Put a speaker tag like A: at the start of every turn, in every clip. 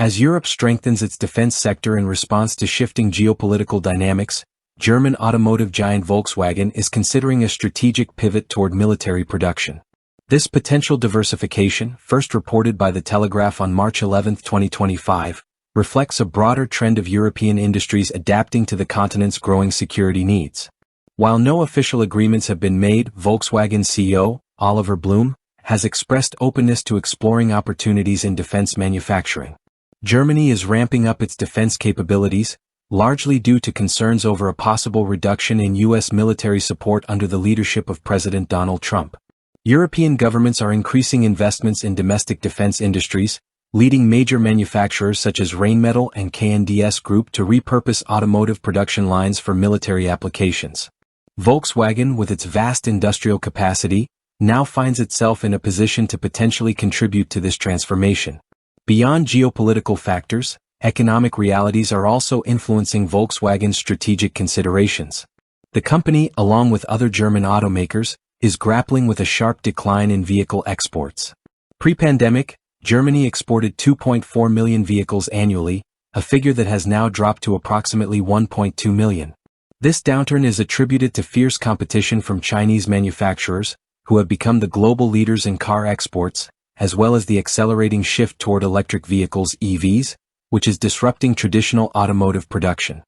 A: As Europe strengthens its defense sector in response to shifting geopolitical dynamics, German automotive giant Volkswagen is considering a strategic pivot toward military production. This potential diversification, first reported by The Telegraph on March 11, 2025, reflects a broader trend of European industries adapting to the continent's growing security needs. While no official agreements have been made, Volkswagen CEO, Oliver Blume, has expressed openness to exploring opportunities in defense manufacturing. Germany is ramping up its defense capabilities, largely due to concerns over a possible reduction in U.S. military support under the leadership of President Donald Trump. European governments are increasing investments in domestic defense industries, leading major manufacturers such as Rheinmetall and KNDS Group to repurpose automotive production lines for military applications. Volkswagen, with its vast industrial capacity, now finds itself in a position to potentially contribute to this transformation. Beyond geopolitical factors, economic realities are also influencing Volkswagen's strategic considerations. The company, along with other German automakers, is grappling with a sharp decline in vehicle exports. Pre-pandemic, Germany exported 2.4 million vehicles annually, a figure that has now dropped to approximately 1.2 million. This downturn is attributed to fierce competition from Chinese manufacturers, who have become the global leaders in car exports, as well as the accelerating shift toward electric vehicles (EVs), which is disrupting traditional automotive production.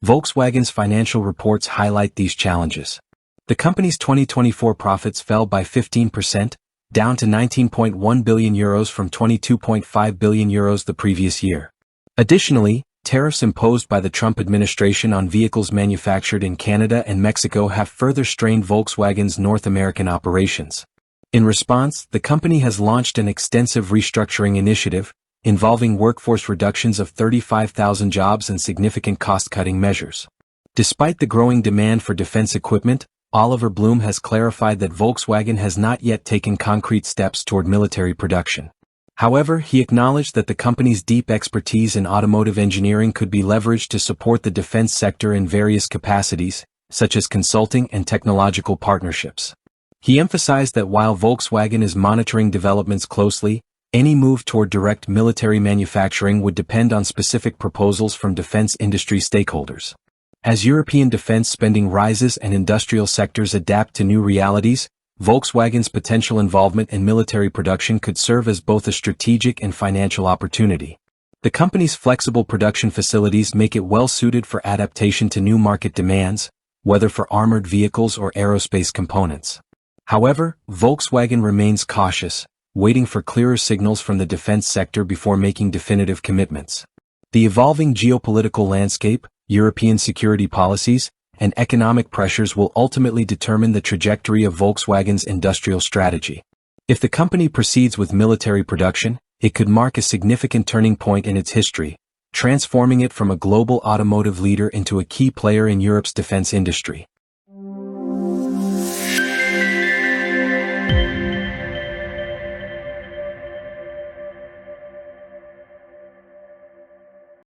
A: Volkswagen's financial reports highlight these challenges. The company's 2024 profits fell by 15%, down to €19.1 billion from €22.5 billion the previous year. Additionally, tariffs imposed by the Trump administration on vehicles manufactured in Canada and Mexico have further strained Volkswagen's North American operations. In response, the company has launched an extensive restructuring initiative, involving workforce reductions of 35,000 jobs and significant cost-cutting measures. Despite the growing demand for defense equipment, Oliver Blume has clarified that Volkswagen has not yet taken concrete steps toward military production. However, he acknowledged that the company's deep expertise in automotive engineering could be leveraged to support the defense sector in various capacities, such as consulting and technological partnerships. He emphasized that while Volkswagen is monitoring developments closely, any move toward direct military manufacturing would depend on specific proposals from defense industry stakeholders. As European defense spending rises and industrial sectors adapt to new realities, Volkswagen's potential involvement in military production could serve as both a strategic and financial opportunity. The company's flexible production facilities make it well-suited for adaptation to new market demands, whether for armored vehicles or aerospace components. However, Volkswagen remains cautious, waiting for clearer signals from the defense sector before making definitive commitments. The evolving geopolitical landscape, European security policies, and economic pressures will ultimately determine the trajectory of Volkswagen's industrial strategy. If the company proceeds with military production, it could mark a significant turning point in its history, transforming it from a global automotive leader into a key player in Europe's defense industry.